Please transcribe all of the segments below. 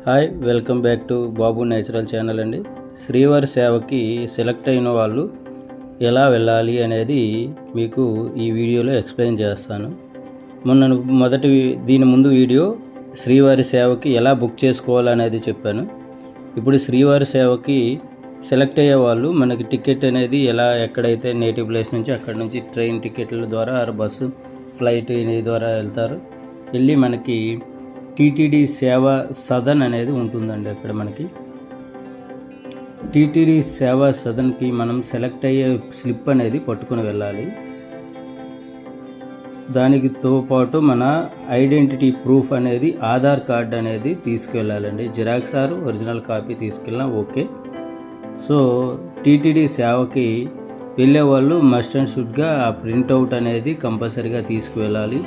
Hi, welcome back to Babu natural channel అండి. శ్రీవారి సేవకి సెలెక్ట్ అయిన వాళ్ళు ఎలా వెళ్ళాలి అనేది మీకు ఈ వీడియోలో ఎక్స్ప్లెయిన్ చేస్తాను. దీని ముందు వీడియో శ్రీవారి సేవకి ఎలా బుక్ చేసుకోవాలనేది చెప్పాను. ఇప్పుడు శ్రీవారి సేవకి సెలెక్ట్ అయ్యే వాళ్ళు మనకి టికెట్ అనేది ఎక్కడైతే నేటివ్ ప్లేస్ నుంచి అక్కడ నుంచి ట్రైన్ టికెట్ల ద్వారా బస్సు ఫ్లైట్ ద్వారా వెళ్ళి మనకి టీటీడీ సేవా సదన్ అనేది ఉంటుందండి. అక్కడ మనకి టీటీడీ సేవా సదన్కి మనం సెలెక్ట్ అయ్యే స్లిప్ అనేది పట్టుకుని వెళ్ళాలి. దానితో పాటు మన ఐడెంటిటీ ప్రూఫ్ అనేది ఆధార్ కార్డ్ అనేది తీసుకువెళ్ళాలండి. జిరాక్స్ ఆర్ ఒరిజినల్ కాపీ తీసుకెళ్ళినా ఓకే. సో టీటీడీ సేవకి వెళ్ళే వాళ్ళు మస్ట్ అండ్ షుడ్గా ఆ ప్రింట్అవుట్ అనేది కంపల్సరీగా తీసుకువెళ్ళాలి.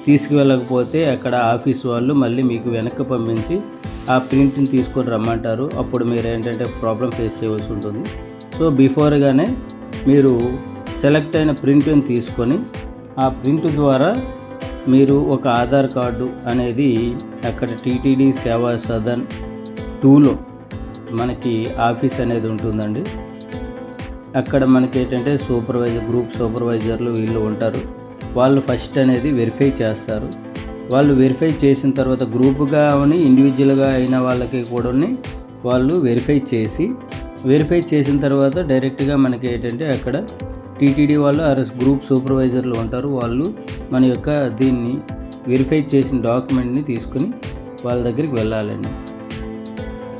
తీసుకువెళ్ళకపోతే అక్కడ ఆఫీస్ వాళ్ళు మళ్ళీ మీకు వెనక్కి పంపించి ఆ ప్రింట్ని తీసుకొని రమ్మంటారు. అప్పుడు మీరు ఏంటంటే ప్రాబ్లం ఫేస్ చేయవలసి ఉంటుంది. సో బిఫోర్గానే మీరు సెలెక్ట్ అయిన ప్రింట్ని తీసుకొని ఆ ప్రింట్ ద్వారా మీరు ఒక ఆధార్ కార్డు అనేది అక్కడ టీటీడీ సేవా సదన్ 2లో మనకి ఆఫీస్ అనేది ఉంటుందండి. అక్కడ మనకి ఏంటంటే గ్రూప్ సూపర్వైజర్లు వీళ్ళు ఉంటారు. వాళ్ళు ఫస్ట్ అనేది వెరిఫై చేస్తారు. వాళ్ళు వెరిఫై చేసిన తర్వాత గ్రూప్గా ఇండివిజువల్గా అయిన వాళ్ళకి కూడా వాళ్ళు వెరిఫై చేసిన తర్వాత డైరెక్ట్గా మనకి ఏంటంటే అక్కడ టీటీడీ వాళ్ళు గ్రూప్ సూపర్వైజర్లు ఉంటారు. వాళ్ళు మన యొక్క దీన్ని వెరిఫై చేసిన డాక్యుమెంట్ని తీసుకుని వాళ్ళ దగ్గరికి వెళ్ళాలండి.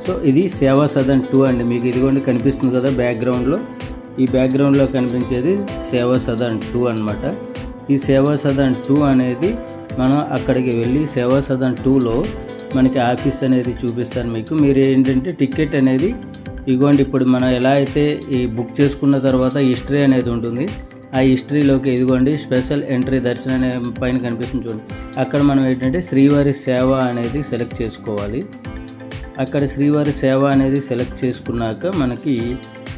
సో ఇది సేవా సదన్ 2 అండి. మీకు ఇదిగోండి కనిపిస్తుంది కదా బ్యాక్గ్రౌండ్లో. ఈ బ్యాక్గ్రౌండ్లో కనిపించేది సేవా సదన్ 2 అన్నమాట. ఈ సేవా సదన్ 2 అనేది మనం అక్కడికి వెళ్ళి సేవా సదన్ 2లో మనకి ఆఫీస్ అనేది చూపిస్తాను మీకు. మీరు ఏంటంటే టికెట్ అనేది ఇగోండి, ఇప్పుడు మనం ఎలా అయితే ఈ బుక్ చేసుకున్న తర్వాత హిస్టరీ అనేది ఉంటుంది. ఆ హిస్టరీలోకి ఇదిగోండి స్పెషల్ ఎంట్రీ దర్శనం అనే పైన కనిపిస్తుంది చూడండి. అక్కడ మనం ఏంటంటే శ్రీవారి సేవ అనేది సెలెక్ట్ చేసుకోవాలి. అక్కడ శ్రీవారి సేవ అనేది సెలెక్ట్ చేసుకున్నాక మనకి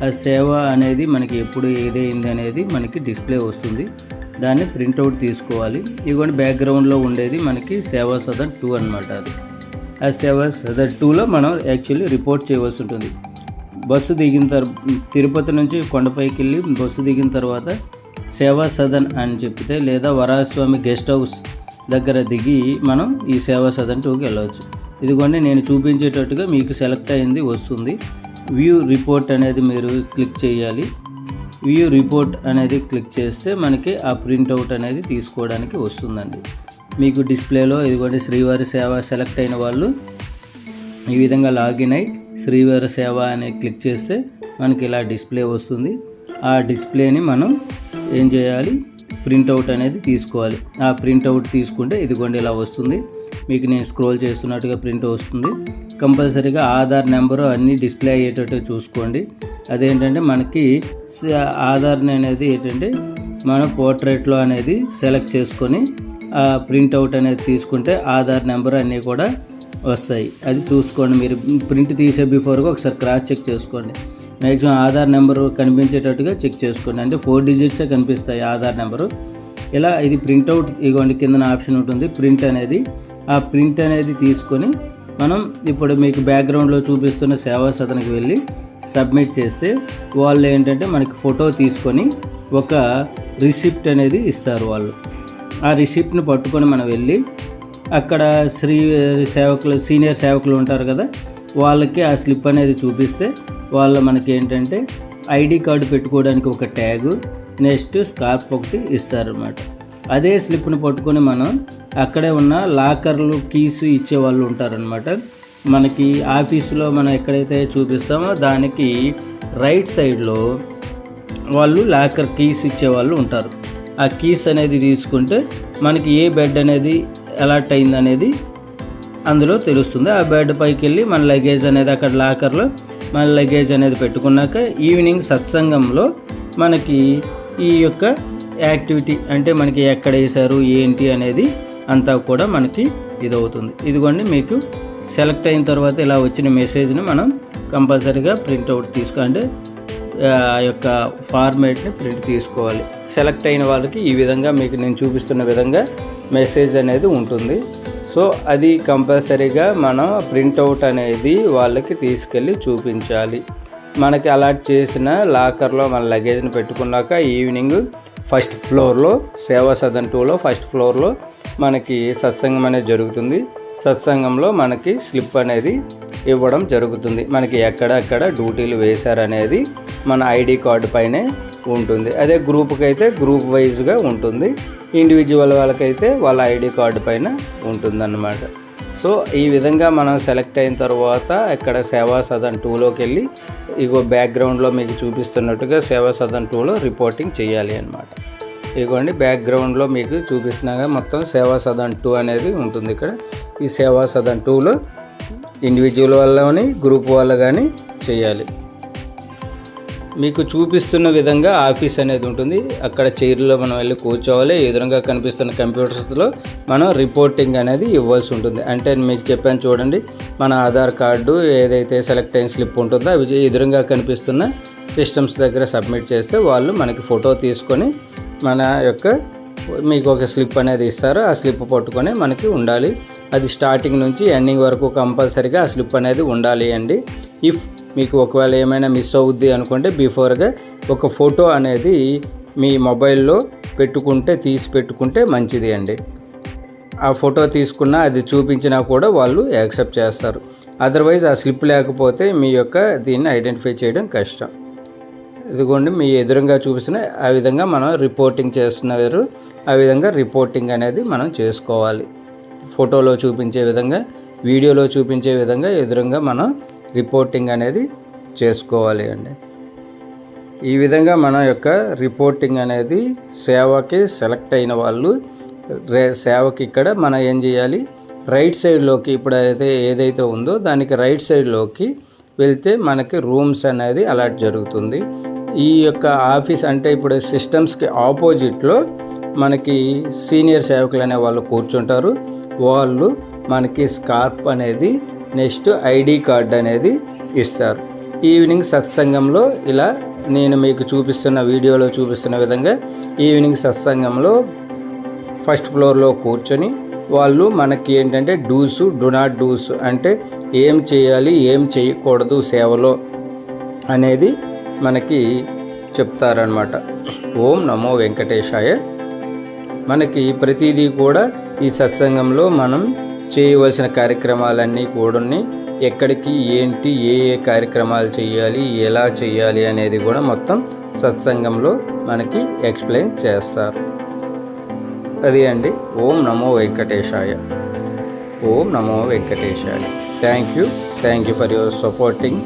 ఆ సేవ అనేది మనకి ఎప్పుడు ఏదైంది అనేది మనకి డిస్ప్లే వస్తుంది. దాన్ని ప్రింట్అవుట్ తీసుకోవాలి. ఇదిగోండి బ్యాక్గ్రౌండ్లో ఉండేది మనకి సేవా సదన్ 2 అనమాట. అది ఆ సేవా సదన్ 2లో మనం యాక్చువల్లీ రిపోర్ట్ చేయవలసి ఉంటుంది. బస్సు దిగిన తిరుపతి నుంచి కొండపైకి వెళ్ళి బస్సు దిగిన తర్వాత సేవా సదన్ అని చెప్తే లేదా వరాహస్వామి గెస్ట్ హౌస్ దగ్గర దిగి మనం ఈ సేవా సదన్ 2కి వెళ్ళవచ్చు. ఇదిగోండి నేను చూపించేటట్టుగా మీకు సెలెక్ట్ అయింది వస్తుంది. వ్యూ రిపోర్ట్ అనేది మీరు క్లిక్ చేయాలి. వ్యూ రిపోర్ట్ అనేది క్లిక్ చేస్తే మనకి ఆ ప్రింట్అవుట్ అనేది తీసుకోవడానికి వస్తుందండి. మీకు డిస్ప్లేలో ఇదిగోండి శ్రీవారి సేవ సెలెక్ట్ అయిన వాళ్ళు ఈ విధంగా లాగిన్ అయ్యి శ్రీవారి సేవ అని క్లిక్ చేస్తే మనకి ఇలా డిస్ప్లే వస్తుంది. ఆ డిస్ప్లేని మనం ఏం చేయాలి, ప్రింట్అవుట్ అనేది తీసుకోవాలి. ఆ ప్రింట్అవుట్ తీసుకుంటే ఇదిగోండి ఇలా వస్తుంది. మీకు నేను స్క్రోల్ చేస్తున్నట్టుగా ప్రింట్ వస్తుంది. కంపల్సరీగా ఆధార్ నెంబరు అన్నీ డిస్ప్లే అయ్యేటట్టు చూసుకోండి. అదేంటంటే మనకి ఆధార్ అనేది ఏంటంటే మన పోర్ట్రేట్లో అనేది సెలెక్ట్ చేసుకొని ఆ ప్రింట్అవుట్ అనేది తీసుకుంటే ఆధార్ నెంబర్ అన్నీ కూడా వస్తాయి. అది చూసుకోండి. మీరు ప్రింట్ తీసే బిఫోర్గా ఒకసారి క్రాస్ చెక్ చేసుకోండి. మ్యాక్సిమం ఆధార్ నెంబరు కనిపించేటట్టుగా చెక్ చేసుకోండి. అంటే 4 డిజిట్సే కనిపిస్తాయి ఆధార్ నెంబరు. ఇలా ఇది ప్రింట్అవుట్ ఇవ్వండి, కిందన ఆప్షన్ ఉంటుంది ప్రింట్ అనేది. ఆ ప్రింట్ అనేది తీసుకొని మనం ఇప్పుడు మీకు బ్యాక్గ్రౌండ్లో చూపిస్తున్న సేవా సదన్కి వెళ్ళి సబ్మిట్ చేస్తే వాళ్ళు ఏంటంటే మనకి ఫోటో తీసుకొని ఒక రిసిప్ట్ అనేది ఇస్తారు వాళ్ళు. ఆ రిసిప్ట్ని పట్టుకొని మనం వెళ్ళి అక్కడ సీనియర్ సేవకులు ఉంటారు కదా, వాళ్ళకి ఆ స్లిప్ అనేది చూపిస్తే వాళ్ళు మనకి ఏంటంటే ఐడి కార్డు పెట్టుకోవడానికి ఒక ట్యాగు, నెక్స్ట్ స్కార్ఫ్ ఒకటి ఇస్తారన్నమాట. అదే స్లిప్ని పట్టుకొని మనం అక్కడే ఉన్న లాకర్లు కీస్ ఇచ్చే వాళ్ళు ఉంటారనమాట. మనకి ఆఫీసులో మనం ఎక్కడైతే చూపిస్తామో దానికి రైట్ సైడ్లో వాళ్ళు లాకర్ కీస్ ఇచ్చేవాళ్ళు ఉంటారు. ఆ కీస్ అనేది తీసుకుంటే మనకి ఏ బెడ్ అనేది అలాట్ అయింది అనేది అందులో తెలుస్తుంది. ఆ బెడ్ పైకి వెళ్ళి మన లగేజ్ అనేది అక్కడ లాకర్లో మన లగేజ్ అనేది పెట్టుకున్నాక ఈవినింగ్ సత్సంగంలో మనకి ఈ యొక్క యాక్టివిటీ అంటే మనకి ఎక్కడ వేశారు ఏంటి అనేది అంతా కూడా మనకి ఇదవుతుంది. ఇదిగోండి మీకు సెలెక్ట్ అయిన తర్వాత ఇలా వచ్చిన మెసేజ్ని మనం కంపల్సరీగా ప్రింట్అవుట్ అంటే ఆ యొక్క ఫార్మేట్ని ప్రింట్ తీసుకోవాలి. సెలెక్ట్ అయిన వాళ్ళకి ఈ విధంగా మీకు నేను చూపిస్తున్న విధంగా మెసేజ్ అనేది ఉంటుంది. సో అది కంపల్సరీగా మనం ప్రింటౌట్ అనేది వాళ్ళకి తీసుకెళ్ళి చూపించాలి. మనకి అలాట్ చేసిన లాకర్లో మన లగేజ్ని పెట్టుకున్నాక ఈవినింగ్ ఫస్ట్ ఫ్లోర్లో సేవా సదన్ 2లో ఫస్ట్ ఫ్లోర్లో మనకి సత్సంగం అనేది జరుగుతుంది. సత్సంగంలో మనకి స్లిప్ అనేది ఇవ్వడం జరుగుతుంది. మనకి ఎక్కడెక్కడ డ్యూటీలు వేశారనేది మన ఐడి కార్డు పైనే ఉంటుంది. అదే గ్రూప్కి అయితే గ్రూప్ వైజ్గా ఉంటుంది, ఇండివిజువల్ వాళ్ళకైతే వాళ్ళ ఐడి కార్డు పైన ఉంటుందన్నమాట. సో ఈ విధంగా మనం సెలెక్ట్ అయిన తర్వాత ఇక్కడ సేవా సదన్ 2లోకి వెళ్ళి ఇగో బ్యాక్గ్రౌండ్లో మీకు చూపిస్తున్నట్టుగా సేవా సదన్ 2లో రిపోర్టింగ్ చేయాలి అన్నమాట. ఇదిగోండి బ్యాక్గ్రౌండ్లో మీకు చూపిస్తున్నాగా మొత్తం సేవా సదన్ 2 అనేది ఉంటుంది. ఇక్కడ ఈ సేవా సదన్ 2లో ఇండివిజువల్ వాళ్ళు కానీ గ్రూప్ వాళ్ళు కానీ చేయాలి. మీకు చూపిస్తున్న విధంగా ఆఫీస్ అనేది ఉంటుంది. అక్కడ చైర్లో మనం వెళ్ళి కూర్చోవాలి. ఎదురుగా కనిపిస్తున్న కంప్యూటర్స్లో మనం రిపోర్టింగ్ అనేది ఇవ్వాల్సి ఉంటుంది. అంటే మీకు చెప్పాను చూడండి, మన ఆధార్ కార్డు ఏదైతే సెలెక్ట్ అయిన స్లిప్ ఉంటుందో అవి ఎదురుగా కనిపిస్తున్న సిస్టమ్స్ దగ్గర సబ్మిట్ చేస్తే వాళ్ళు మనకి ఫోటో తీసుకొని మన యొక్క మీకు ఒక స్లిప్ అనేది ఇస్తారు. ఆ స్లిప్ పట్టుకొని మనకి ఉండాలి. అది స్టార్టింగ్ నుంచి ఎండింగ్ వరకు కంపల్సరీగా ఆ స్లిప్ అనేది ఉండాలి అండి. ఇఫ్ మీకు ఒకవేళ ఏమైనా మిస్ అవుద్ది అనుకుంటే బిఫోర్గా ఒక ఫోటో అనేది మీ మొబైల్లో తీసి పెట్టుకుంటే మంచిది అండి. ఆ ఫోటో తీసుకున్నా అది చూపించినా కూడా వాళ్ళు యాక్సెప్ట్ చేస్తారు. అదర్వైజ్ ఆ స్లిప్ లేకపోతే మీ యొక్క దీన్ని ఐడెంటిఫై చేయడం కష్టం. ఇదిగోండి మీ ఎదురుగా చూపిస్తున్న ఆ విధంగా మనం రిపోర్టింగ్ చేస్తున్నారు. ఆ విధంగా రిపోర్టింగ్ అనేది మనం చేసుకోవాలి. ఫోటోలో చూపించే విధంగా, వీడియోలో చూపించే విధంగా ఎదురుగా మనం రిపోర్టింగ్ అనేది చేసుకోవాలి అండి. ఈ విధంగా మన యొక్క రిపోర్టింగ్ అనేది సేవకి సెలెక్ట్ అయిన వాళ్ళు సేవకి ఇక్కడ మనం ఏం చేయాలి, రైట్ సైడ్లోకి ఇప్పుడు ఏదైతే ఉందో దానికి రైట్ సైడ్లోకి వెళ్తే మనకి రూమ్స్ అనేది అలాట్ జరుగుతుంది. ఈ యొక్క ఆఫీస్ అంటే ఇప్పుడు సిస్టమ్స్కి ఆపోజిట్లో మనకి సీనియర్ సేవకులు అనే వాళ్ళు కూర్చుంటారు. వాళ్ళు మనకి స్కార్ప్ అనేది నెక్స్ట్ ఐడి కార్డ్ అనేది ఇస్తారు. ఈవినింగ్ సత్సంగంలో ఇలా నేను మీకు చూపిస్తున్న వీడియోలో చూపిస్తున్న విధంగా ఈవినింగ్ సత్సంగంలో ఫస్ట్ ఫ్లోర్లో కూర్చొని వాళ్ళు మనకి ఏంటంటే డూ నాట్ డూస్ అంటే ఏం చేయాలి ఏం చేయకూడదు సేవలో అనేది మనకి చెప్తారనమాట. ఓం నమో వెంకటేశాయ. మనకి ప్రతిదీ కూడా ఈ సత్సంగంలో మనం చేయవలసిన కార్యక్రమాలన్నీ కూడా ఎక్కడికి ఏంటి ఏ కార్యక్రమాలు చేయాలి ఎలా చేయాలి అనేది కూడా మొత్తం సత్సంగంలో మనకి ఎక్స్ప్లెయిన్ చేస్తారు. అది అండి. ఓం నమో వెంకటేశాయ. ఓం నమో వెంకటేశాయ. Thank you for your supporting.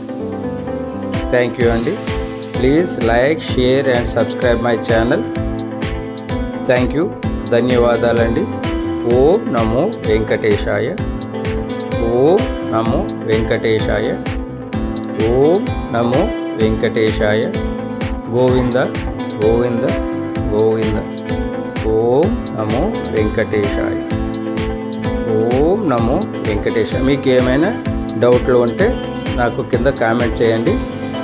Thank you అండి. Please like, share and subscribe my channel. Thank you. ధన్యవాదాలండి. ఓం నమో వెంకటేశాయ. ఓం నమో వెంకటేశాయ. ఓం నమో వెంకటేశాయ. గోవింద గోవింద గోవింద. ఓం నమో వెంకటేశాయ. ఓం నమో వెంకటేశాయ. మీకు ఏమైనా డౌట్లు ఉంటే నాకు కింద కామెంట్ చేయండి,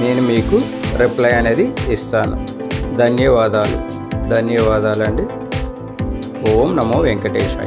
నేను మీకు రిప్లై అనేది ఇస్తాను. ధన్యవాదాలండి. ఓం నమో వెంకటేశాయ.